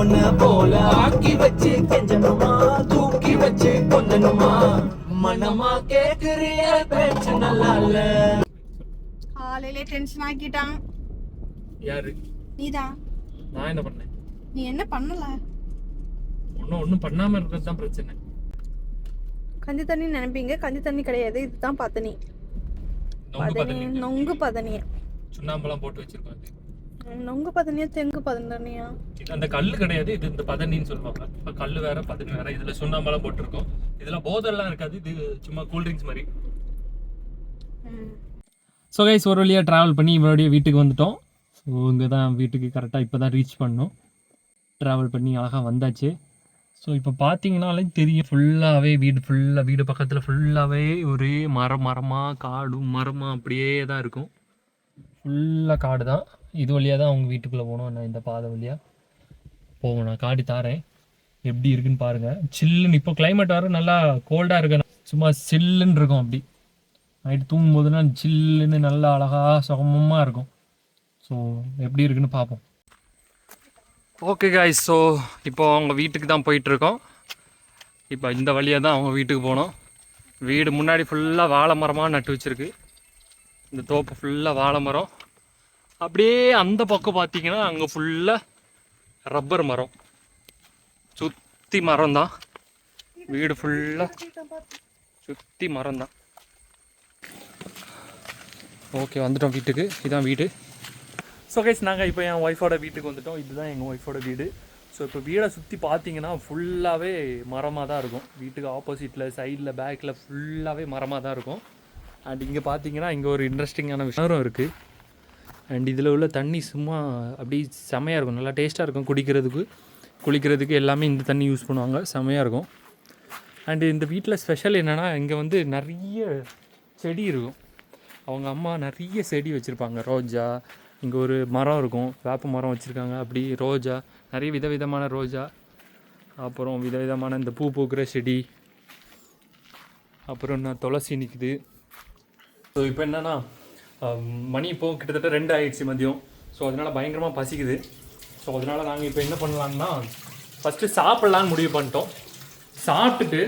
ஒன்ன போல ஆக்கி வச்சு கெஞ்சனுமா தூக்கி வச்சு கொஞ்சனுமா மனமா கேக்குறிய பேச்சு நல்லா இல்ல. காலையிலே டென்ஷன் ஆக்கிட்டான். யாரு? நீதான். நான் என்ன பண்ணேன்? நீ என்ன பண்ணல? ஒன்னும் பண்ணாம இருக்கிறது தான் பிரச்சனை. கஞ்சி தண்ணி நினைப்பீங்க, கஞ்சி தண்ணி கிடையாது, இதுதான் பதனி. நொங்கு பதனியா? சுண்ணாம்பெல்லாம் போட்டு வச்சிருக்கோம். நொங்கு பதனியா தெங்கு பதனியா? அந்த கல்லு கிடையாது, இது இந்த பதனின்னு சொல்லுவாங்க. இப்ப கல்லு வேற பதனி வேற. இதுல சுண்ணாம்பெல்லாம் போட்டிருக்கோம். இதுல போதெல்லாம் இருக்காது, இது சும்மா கூல்ட்ரிங்க்ஸ் மாதிரி. ஸோ கைஸ், ஒரு வழியாக ட்ராவல் பண்ணி இவருடைய வீட்டுக்கு வந்துட்டோம். ஸோ இங்கே தான் வீட்டுக்கு கரெக்டாக இப்போ தான் ரீச் பண்ணோம். ட்ராவல் பண்ணி அழகாக வந்தாச்சு. ஸோ இப்போ பார்த்தீங்கன்னாலே தெரியும், ஃபுல்லாகவே வீடு பக்கத்தில் ஃபுல்லாகவே ஒரே மரமாக மரமாக அப்படியே தான் இருக்கும். ஃபுல்லாக காடு தான். இது வழியாக தான் அவங்க வீட்டுக்குள்ளே போகணும். நான் இந்த பாதை வழியாக போவோம். நான் காட்டி தாரேன், எப்படி இருக்குன்னு பாருங்கள். சில்லுன்னு இப்போ கிளைமேட் வர நல்லா கோல்டாக இருக்கு, சும்மா சில்லுன்னு இருக்கும். அப்படி நைட்டு தூங்கும்போதுனா சில்லுன்னு நல்லா அழகாக சுகமமாக இருக்கும். ஸோ எப்படி இருக்குன்னு பார்ப்போம். ஓகே காய்ஸ், ஸோ இப்போ அவங்க வீட்டுக்கு தான் போயிட்டுருக்கோம். இப்போ இந்த வழியாக தான் அவங்க வீட்டுக்கு போனோம். வீடு முன்னாடி ஃபுல்லாக வாழை மரமாக நட்டு வச்சுருக்கு. இந்த தோப்பு ஃபுல்லாக வாழை மரம். அப்படியே அந்த பக்கம் பார்த்தீங்கன்னா அங்கே ஃபுல்லாக ரப்பர் மரம், சுற்றி மரம் தான். வீடு ஃபுல்லாக சுற்றி மரம் தான். ஓகே, வந்துட்டோம் வீட்டுக்கு. இதுதான் வீடு. ஸோ கைஸ், நாங்கள் இப்போ என் ஒய்ஃபோட வீட்டுக்கு வந்துட்டோம். இதுதான் எங்கள் ஒய்ஃபோட வீடு. ஸோ இப்போ வீடை சுற்றி பார்த்தீங்கன்னா ஃபுல்லாகவே மரமாக தான் இருக்கும். வீட்டுக்கு ஆப்போசிட்டில், சைடில், பேக்கில் ஃபுல்லாகவே மரமாக தான் இருக்கும். அண்ட் இங்கே பார்த்தீங்கன்னா இங்கே ஒரு இன்ட்ரெஸ்டிங்கான விஷயம் இருக்குது. அண்ட் இதில் உள்ள தண்ணி சும்மா அப்படி செமையாக இருக்கும், நல்லா டேஸ்ட்டாக இருக்கும். குளிக்கிறதுக்கு எல்லாமே இந்த தண்ணி யூஸ் பண்ணுவாங்க, செமையாக இருக்கும். அண்டு இந்த வீட்டில் ஸ்பெஷல் என்னென்னா, இங்கே வந்து நிறைய செடி இருக்கும். அவங்க அம்மா நிறைய செடி வச்சுருப்பாங்க. ரோஜா, இங்கே ஒரு மரம் இருக்கும், வேப்ப மரம் வச்சுருக்காங்க. அப்படி ரோஜா, நிறைய விதவிதமான ரோஜா, அப்புறம் விதவிதமான இந்த பூ பூக்கிற செடி, அப்புறம் என்ன துளசி நிற்குது. ஸோ இப்போ என்னென்னா, மணி இப்போது கிட்டத்தட்ட 2 ஆகிடுச்சு மதியம். ஸோ அதனால் பயங்கரமாக பசிக்குது. ஸோ அதனால் நாங்கள் இப்போ என்ன பண்ணலான்னா, ஃபஸ்ட்டு சாப்பிட்லான்னு முடிவு பண்ணிட்டோம். சாப்பிட்டுட்டு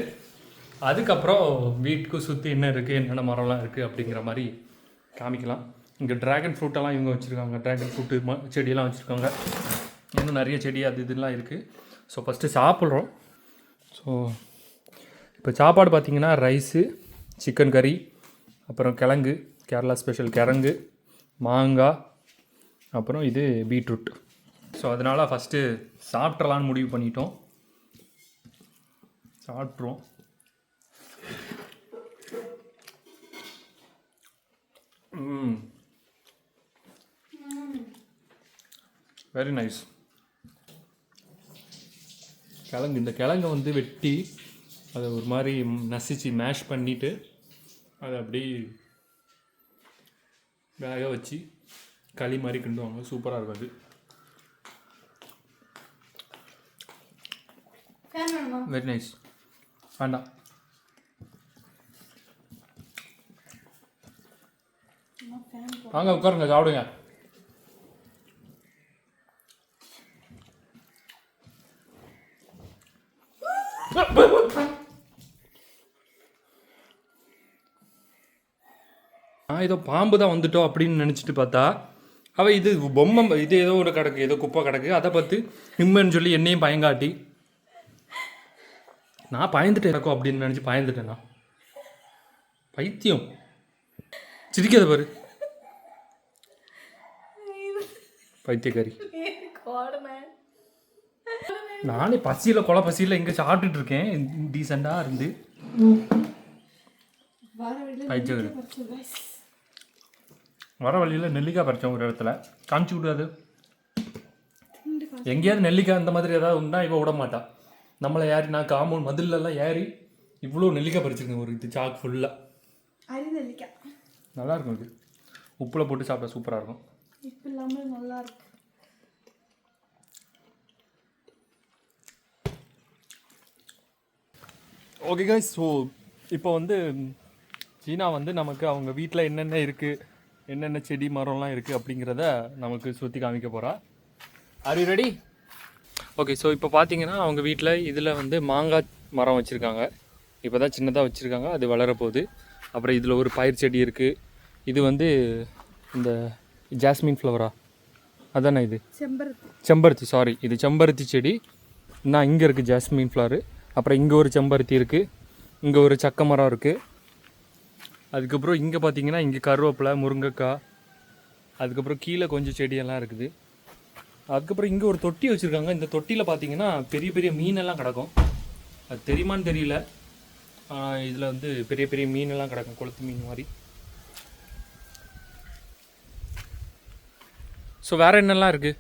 அதுக்கப்புறம் வீட்டுக்கு சுற்றி என்ன இருக்குது, என்னென்ன மரம்லாம் இருக்குது அப்படிங்கிற மாதிரி காமிக்கலாம். இங்கே ட்ராகன் ஃப்ரூட்டெல்லாம் இவங்க வச்சுருக்காங்க. ட்ராகன் ஃப்ரூட்டு செடியெல்லாம் வச்சுருக்காங்க. இன்னும் நிறைய செடி அது இதெல்லாம் இருக்குது. ஸோ ஃபஸ்ட்டு சாப்பிட்றோம். ஸோ இப்போ சாப்பாடு பார்த்திங்கன்னா ரைஸு, சிக்கன் கறி, அப்புறம் கிழங்கு, கேரளா ஸ்பெஷல் கிழங்கு, மாங்காய், அப்புறம் இது பீட்ரூட். ஸோ அதனால் ஃபஸ்ட்டு சாப்பிட்றலான்னு முடிவு பண்ணிட்டோம். சாப்பிட்ருவோம். Very nice. கிழங்கு, இந்த கிழங்கை வந்து வெட்டி அதை ஒரு மாதிரி நசிச்சு மேஷ் பண்ணிவிட்டு அதை அப்படி வேக வச்சு களி மாதிரி கிண்டுவாங்க. சூப்பராக இருக்கும் அது. Very nice. வேண்டாம், வாங்க உட்காருங்க, சாப்பிடுங்க. ஏதோ பாம்பு தான் வந்துட்டோம் அப்படின்னு நினச்சிட்டு பார்த்தா அவள் இது பொம்மை, இது ஏதோ ஒரு கிடக்கு, ஏதோ குப்பை கிடக்கு, அதை பார்த்து நிம்மன்னு சொல்லி என்னையும் பயங்காட்டி நான் பயந்துட்டேன் இருக்கோம் அப்படின்னு நினச்சி பயந்துட்டேன். நான் பைத்தியம், சிரிக்காத பாரு, பைத்தியக்காரி. நானே பசியில் கொலை பசியில் இங்கே சாப்பிட்டுட்டு இருக்கேன் டீசெண்டாக இருந்து. பைத்தியக்காரி. வர வழியில் நெல்லிக்காய் பறித்தோம் ஒரு இடத்துல, காமிச்சு விடாது. எங்கேயாவது நெல்லிக்காய் இந்த மாதிரி ஏதாவது உண்டா இவ விட மாட்டா. நம்மளை ஏறி நான் காம்பவுண்ட் மதிலெல்லாம் ஏறி இவ்வளோ நெல்லிக்காய் பறிச்சிருக்கேன். ஒரு இது சாக்கு ஃபுல்லாக நெல்லிக்காய். நல்லாயிருக்கும். இது உப்பில் போட்டு சாப்பிட்டா சூப்பராக இருக்கும். இப்போ இல்லாமல் நல்லா இருக்கு. ஓகே கைஸ், ஸோ இப்போ வந்து சீனா வந்து நமக்கு அவங்க வீட்டில் என்னென்ன இருக்குது, என்னென்ன செடி மரம்லாம் இருக்குது அப்படிங்கிறத நமக்கு சுற்றி காமிக்க போகிறா. Are you ready? Okay, so இப்போ பார்த்தீங்கன்னா அவங்க வீட்டில் இதில் வந்து மாங்காய் மரம் வச்சுருக்காங்க. இப்போ தான் சின்னதாக வச்சுருக்காங்க, அது வளரப்போகுது. அப்புறம் இதில் ஒரு பயிர் செடி இருக்குது. இது வந்து இந்த ஜாஸ்மின் ஃப்ளவரா அதானே இது? செம்பருத்தி, சாரி, இது செம்பருத்தி செடி. நான் இங்கே இருக்குது ஜாஸ்மின் ஃப்ளவரு. அப்புறம் இங்கே ஒரு செம்பருத்தி இருக்குது, இங்கே ஒரு சக்க மரம் இருக்குது. அதுக்கப்புறம் இங்கே பார்த்தீங்கன்னா இங்கே கருவேப்பிலை, முருங்கைக்காய், அதுக்கப்புறம் கீழே கொஞ்சம் செடியெல்லாம் இருக்குது. அதுக்கப்புறம் இங்கே ஒரு தொட்டி வச்சுருக்காங்க. இந்த தொட்டியில் பார்த்தீங்கன்னா பெரிய பெரிய மீனெல்லாம் கிடக்கும். அது தெரியுமான்னு தெரியல. இதில் வந்து பெரிய பெரிய மீனெல்லாம் கிடக்கும், கொளுத்து மீன் மாதிரி. ஸோ வேறு என்னெல்லாம் இருக்குது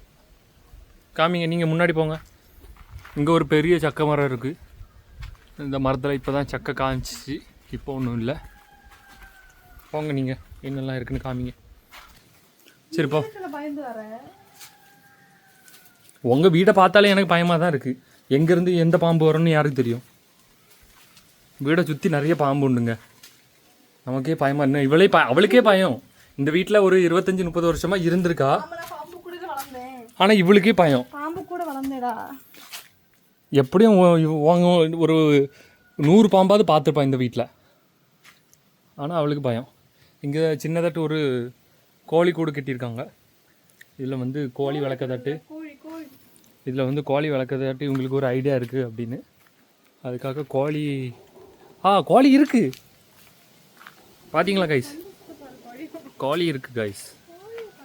காமிங்க, நீங்கள் முன்னாடி போங்க. இங்கே ஒரு பெரிய சக்கை மரம் இருக்குது. இந்த மரத்தில் இப்போ தான் சக்கை காய்ச்சிச்சு, இப்போ ஒன்றும் இல்லை. போங்க நீங்கள், என்னெல்லாம் இருக்குன்னு காமிங்க. சரிப்பா, உங்கள் வீடை பார்த்தாலே எனக்கு பயமாக தான் இருக்குது. எங்கேருந்து எந்த பாம்பு வரும்னு யாருக்கு தெரியும்? வீடை சுற்றி நிறைய பாம்பு உண்டுங்க, நமக்கே பயமாக என்ன இவளே அவளுக்கே பயம். இந்த வீட்டில் ஒரு 25-30 வருஷமாக இருந்திருக்கா, ஆனால் இவளுக்கே பயம். பாம்பு கூட வளர்ந்தேடா. எப்படியும் ஒரு 100 பாம்பாவது பார்த்துருப்பான் இந்த வீட்டில், ஆனால் அவளுக்கு பயம். இங்கே சின்னதாட்டு ஒரு கோழி கூடு கட்டியிருக்காங்க. இதில் வந்து கோழி வளர்க்கதாட்டு, இதில் வந்து கோழி வளர்க்கதாட்டு இவங்களுக்கு ஒரு ஐடியா இருக்குது அப்படின்னு, அதுக்காக கோழி இருக்குது. பார்த்தீங்களா கைஸ்? கோழி இருக்குது கைஸ்,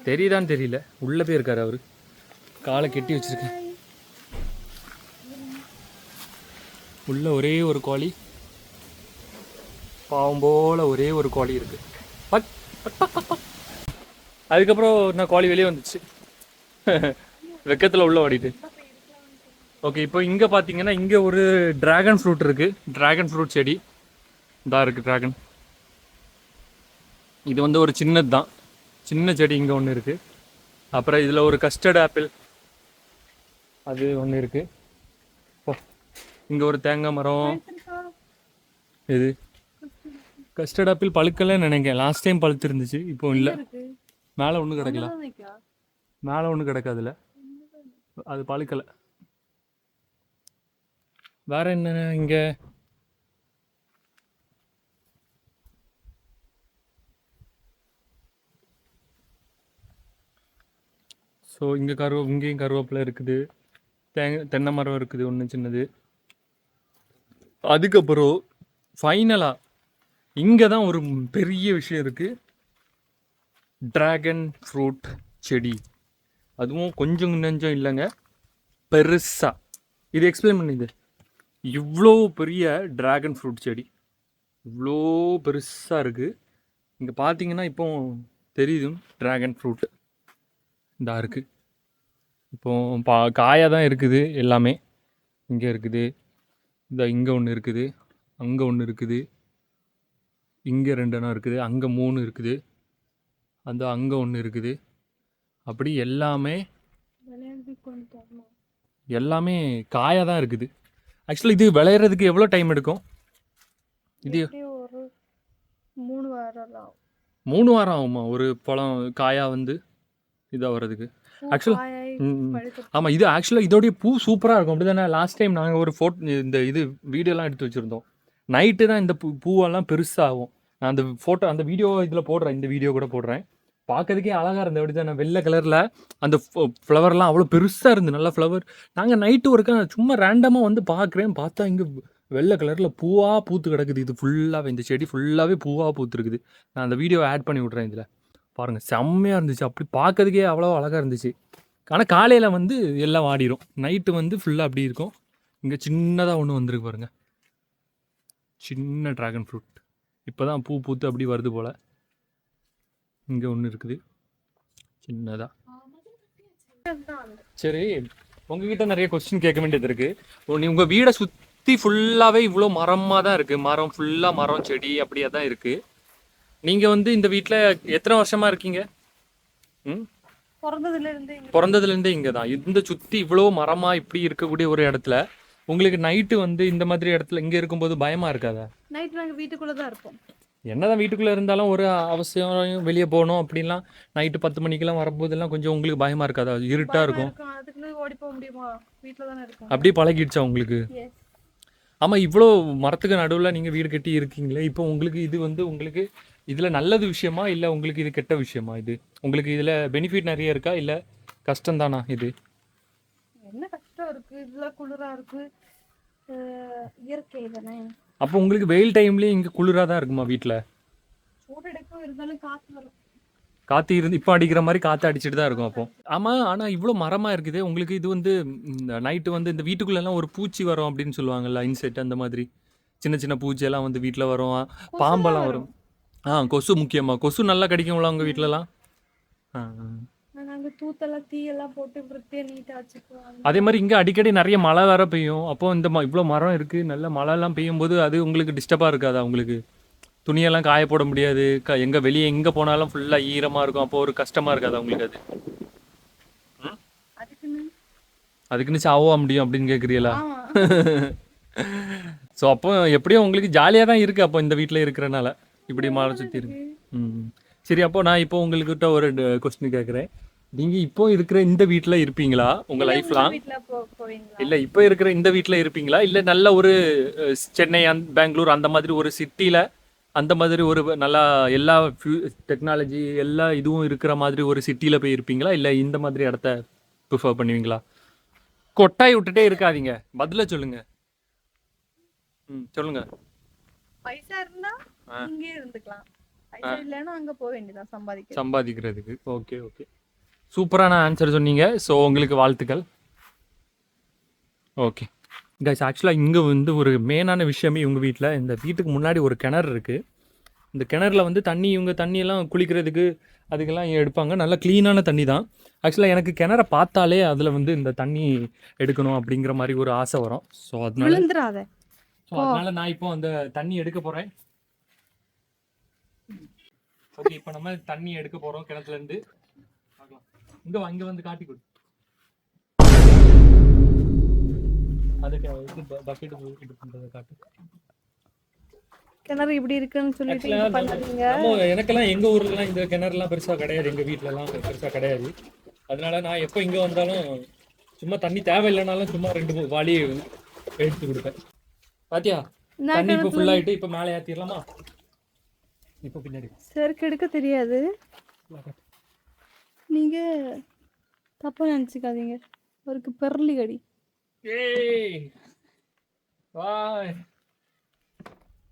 தெரியுதான்னு தெரியல. உள்ளே போய் இருக்கார் அவர், காலை கெட்டி வச்சுருக்கேன். உள்ள ஒரே ஒரு கோழி, பாவம் போல் ஒரே ஒரு கோழி இருக்குது. அதுக்கப்புறம் நான் கோழி வெளியே வந்துச்சு, வெக்கத்தில் உள்ள ஓடிட்டு. ஓகே, இப்போ இங்கே பார்த்தீங்கன்னா இங்கே ஒரு ட்ராகன் ஃப்ரூட் இருக்குது. ட்ராகன் ஃப்ரூட் செடி இதாக இருக்குது. ட்ராகன் இது வந்து ஒரு சின்னது தான், சின்ன செடி இங்கே ஒன்று இருக்குது. அப்புறம் இதில் ஒரு கஸ்டர்ட் ஆப்பிள் அது ஒன்று இருக்குது. ஓ, இங்கே ஒரு தேங்காய் மரம். இது கஸ்டர்ட் ஆப்பிள் பழுக்கலன்னு நினைக்கிறேன். லாஸ்ட் டைம் பழுத்து இருந்துச்சு, இப்போ இல்லை. மேலே ஒன்றும் கிடைக்கல, மேலே ஒன்றும் கிடைக்காதுல, அது பழுக்கலை. வேற என்ன இங்கே? ஸோ இங்கே இங்கேயும் கருவேப்பிலை இருக்குது, தென்னை மரம் இருக்குது ஒன்று சின்னது. அதுக்கப்புறம் ஃபைனலாக இங்கே தான் ஒரு பெரிய விஷயம் இருக்குது, ட்ராகன் ஃப்ரூட் செடி. அதுவும் கொஞ்சம் நெஞ்சம் இல்லைங்க, பெருசாக. இது எக்ஸ்பிளைன் பண்ணிது. இவ்வளோ பெரிய ட்ராகன் ஃப்ரூட் செடி இவ்வளோ பெருசாக இருக்குது. இங்கே பார்த்தீங்கன்னா இப்போ தெரியுது ட்ராகன் ஃப்ரூட் இதாக இருக்குது. இப்போ காயாக தான் இருக்குது எல்லாமே. இங்கே இருக்குது, இங்கே ஒன்று இருக்குது, அங்கே ஒன்று இருக்குது, இங்கே 2 இடம் இருக்குது, அங்கே 3 இருக்குது, அங்கே ஒன்று இருக்குது. அப்படி எல்லாமே காயாக தான் இருக்குது. ஆக்சுவலி இது விளையிறதுக்கு எவ்வளோ டைம் எடுக்கும்? இது 3 வாரம் ஆகுமா ஒரு பழம் காயாக வந்து இதாக வர்றதுக்கு? ஆக்சுவலாக ஆமாம், இது ஆக்சுவலாக இதோடைய பூ சூப்பராக இருக்கும். அப்படி தானே? லாஸ்ட் டைம் நாங்கள் ஒரு இந்த வீடியோலாம் எடுத்து வச்சுருந்தோம். நைட்டு தான் இந்த பூவெல்லாம் பெருசாகும். நான் அந்த வீடியோ இதில் போடுறேன், இந்த வீடியோ கூட போடுறேன். பார்க்கறதுக்கே அழகாக இருந்தது. அப்படி தானே? வெள்ளை கலரில் அந்த ஃப்ளவர்லாம் அவ்வளோ பெருசாக இருந்து, நல்ல ஃப்ளவர். நாங்கள் நைட்டு ஒருக்கா சும்மா ரேண்டமாக வந்து பார்த்தா இங்கே வெள்ளை கலரில் பூவாக பூத்து கிடக்குது. இது ஃபுல்லாகவே, இந்த செடி ஃபுல்லாகவே பூவாக பூத்துருக்குது. நான் அந்த வீடியோ ஆட் பண்ணி விட்றேன் இதில் பாருங்கள். செம்மையாக இருந்துச்சு, அப்படி பார்க்கறதுக்கே அவ்வளோ அழகாக இருந்துச்சு. ஆனால் காலையில் வந்து எல்லாம் வாடிடும், நைட்டு வந்து ஃபுல்லாக அப்படி இருக்கும். இங்கே சின்னதாக ஒன்று வந்திருக்கு பாருங்கள், சின்ன ட்ராகன் ஃப்ரூட். இப்போ தான் பூ பூத்து அப்படி வருது போல். இங்கே ஒன்று இருக்குது சின்னதாக. சரி, உங்ககிட்ட நிறைய கொஸ்டின் கேட்க வேண்டியது இருக்குது. உங்கள் வீடை சுற்றி ஃபுல்லாகவே இவ்வளோ மரமாக தான் இருக்குது, மரம் ஃபுல்லாக மரம் செடி அப்படியே தான் இருக்குது. நீங்கள் வந்து இந்த வீட்டில் எத்தனை வருஷமாக இருக்கீங்க? பிறந்ததுலேருந்தே இங்கே தான். இந்த சுற்றி இவ்வளோ மரமாக இப்படி இருக்கக்கூடிய ஒரு இடத்துல உங்களுக்கு நைட்டு வந்து இந்த மாதிரி இடத்துல இங்கே இருக்கும்போது பயமாக இருக்காதா? நைட் நாங்கள் வீட்டுக்குள்ளே தான் இருப்போம். என்னதான் வீட்டுக்குள்ளே இருந்தாலும் ஒரு அவசியம் வெளியே போகணும் அப்படின்லாம் நைட்டு 10 மணிக்கெல்லாம் வரும்போதெல்லாம் கொஞ்சம் உங்களுக்கு பயமாக இருக்காதா? இருட்டாக இருக்கும். அதுக்குன்னு ஓடி போக முடியுமா? வீட்டில் தானே இருக்கும். அப்படியே பழகிடுச்சா உங்களுக்கு? எஸ். ஆமாம், இவ்வளோ மரத்துக்கு நடுவில் நீங்கள் வீடு கட்டி இருக்கீங்களே, இப்போ உங்களுக்கு இது வந்து உங்களுக்கு இதில் நல்லது விஷயமா இல்லை உங்களுக்கு இது கெட்ட விஷயமா? இது உங்களுக்கு இதில் பெனிஃபிட் நிறைய இருக்கா இல்லை கஷ்டம்தானா இது? என்ன கஷ்டம் இருக்கு? இதெல்லாம் குளிரா இருக்கு. இயற்கை தானே. அப்போ உங்களுக்கு வெயில் டைம்லேயே இங்கே குளிராக தான் இருக்குமா வீட்டில்? சூடு எடுக்கும், இருந்தாலும் காற்று வரும். காற்று இருந்து இப்போ அடிக்கிற மாதிரி காற்று அடிச்சுட்டு தான் இருக்கும் அப்போ. ஆமாம், ஆனால் இவ்வளோ மரமாக இருக்குது உங்களுக்கு. இது வந்து இந்த நைட்டு வந்து இந்த வீட்டுக்குள்ளெல்லாம் ஒரு பூச்சி வரும் அப்படின்னு சொல்லுவாங்கல்ல, இன்செக்ட் அந்த மாதிரி சின்ன சின்ன பூச்சியெல்லாம் வந்து வீட்டில் வரும், பாம்பெல்லாம் வரும். கொசு முக்கியமாக. கொசு நல்லா கடிக்கும்ல உங்கள் வீட்டிலலாம்? நாங்கள் தூத்தெல்லாம் தீயெல்லாம் போட்டு விருத்தியாக நீட்டாக வச்சுக்குவோம். அதே மாதிரி இங்கே அடிக்கடி நிறைய மழை வேற பெய்யும். அப்போ இந்த இவ்வளோ மரம் இருக்குது, நல்ல மழைலாம் பெய்யும் போது அது உங்களுக்கு டிஸ்டர்பாக இருக்காதா? உங்களுக்கு துணியெல்லாம் காய போட முடியாது, எங்கே வெளியே எங்கே போனாலும் ஃபுல்லாக ஈரமாக இருக்கும். அப்போ ஒரு கஷ்டமாக இருக்காதா உங்களுக்கு? அது அதுக்குன்னு சாவா முடியும் அப்படின்னு கேட்குறீங்களா? ஸோ அப்போ எப்படியும் உங்களுக்கு ஜாலியாக தான் இருக்குது அப்போ இந்த வீட்டில் இருக்கிறனால, இப்படி மழை சுற்றி இருக்கு. சரி, அப்போ நான் இப்போ உங்கள்கிட்ட ஒரு கொஸ்டின் கேட்குறேன். நீங்கள் இப்போ இருக்கிற இந்த வீட்டில் இருப்பீங்களா உங்கள் லைஃப்லாம்? இல்லை, இப்போ இருக்கிற இந்த வீட்டில் இருப்பீங்களா இல்லை நல்ல ஒரு சென்னை பெங்களூர் அந்த மாதிரி ஒரு சிட்டியில் அந்த மாதிரி ஒரு நல்லா எல்லா டெக்னாலஜி எல்லா இதுவும் இருக்கிற மாதிரி ஒரு சிட்டியில் போய் இருப்பீங்களா இல்லை இந்த மாதிரி இடத்த ப்ரிஃபர் பண்ணுவீங்களா? கொட்டாய் விட்டுட்டே இருக்காதீங்க, பதில சொல்லுங்க. சொல்லுங்க. பைசா இருந்தா இங்கே இருந்துக்கலாம், பைசா இல்லைன்னா அங்கே போக வேண்டியதான் சம்பாதிக்கிறதுக்கு. ஓகே ஓகே, சூப்பரான ஆன்சர் சொன்னீங்க. ஸோ உங்களுக்கு வாழ்த்துக்கள். ஓகே கைஸ், ஆக்சுவலாக இங்கே வந்து ஒரு மெயினான விஷயமே இவங்க வீட்டில், இந்த வீட்டுக்கு முன்னாடி ஒரு கிணறு இருக்குது. இந்த கிணறுல வந்து இவங்க தண்ணியெல்லாம் குளிக்கிறதுக்கு அதுக்கெல்லாம் எடுப்பாங்க. நல்லா க்ளீனான தண்ணி தான். ஆக்சுவலாக எனக்கு கிணறை பார்த்தாலே அதில் வந்து இந்த தண்ணி எடுக்கணும் அப்படிங்கிற மாதிரி ஒரு ஆசை வரும். ஸோ அதனால நான் இப்போ அந்த தண்ணி எடுக்க போகிறேன். ஓகே, இப்போ நம்ம தண்ணி எடுக்க போகிறோம் கிணத்துலேருந்து. பார்க்கலாம். இங்கே வந்து காட்டி கொடு. அதுக்கு பக்கெட் காட்டு. கிணறு இப்படி இருக்குன்னு சொல்லிட்டு பண்ணாதீங்க. எனக்கெல்லாம் எங்க ஊர்லலாம் இந்த கிணறுலாம் பெருசா கிடையாது, எங்க வீட்டுலலாம் பெருசா கிடையாது. அதனால நான் எப்போ இங்க வந்தாலும் சும்மா தண்ணி தேவையில்லைனாலும் சும்மா 2 வாளி எடுத்து கொடுப்பேன். பாத்தியா, தண்ணி இப்போ ஃபுல் ஆயிட்டு இப்போ மேலே ஏத்திரலாமா? இப்போ பின்னாடி செருக்கு எடுக்க தெரியாது, நீங்க தப்பா நினைச்சுக்காதீங்க. அவருக்கு பெர்லி கடி. ஏய் வாய்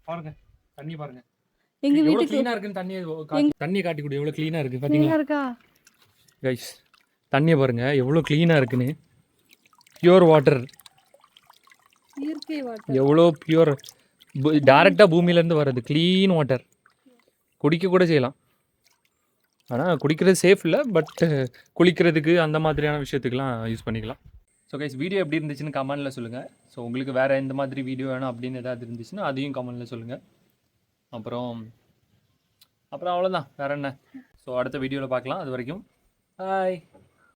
பாருங்க, தண்ணி பாருங்க எங்க எவ்வளவு வீட்டுக்கு க்ளீனா இருக்குன்னு தண்ணியை காட்டி கொடு. எவ்வளவு க்ளீனா இருக்கு பாத்தீங்களா இருக்கா கைஸ்? தண்ணியை பாருங்க எவ்வளவு க்ளீனா இருக்குன்னு. பியூர் வாட்டர், இயற்கை வாட்டர், எவ்வளோ பியூர், டைரக்டா பூமியில இருந்து வர்றது க்ளீன் வாட்டர். குடிக்க கூட செய்யலாம், ஆனால் குடிக்கிறது சேஃப் இல்லை, பட் குளிக்கிறதுக்கு அந்த மாதிரியான விஷயத்துக்கெலாம் யூஸ் பண்ணிக்கலாம். ஸோ கைஸ், வீடியோ எப்படி இருந்துச்சுன்னு கமெண்ட்டில் சொல்லுங்கள். ஸோ உங்களுக்கு வேறு எந்த மாதிரி வீடியோ வேணும் அப்படின்னு ஏதாவது இருந்துச்சுன்னா அதையும் கமெண்ட்டில் சொல்லுங்கள். அப்புறம் அவ்வளோதான், வேறு என்ன. ஸோ அடுத்த வீடியோவில் பார்க்கலாம். அது வரைக்கும் பாய்.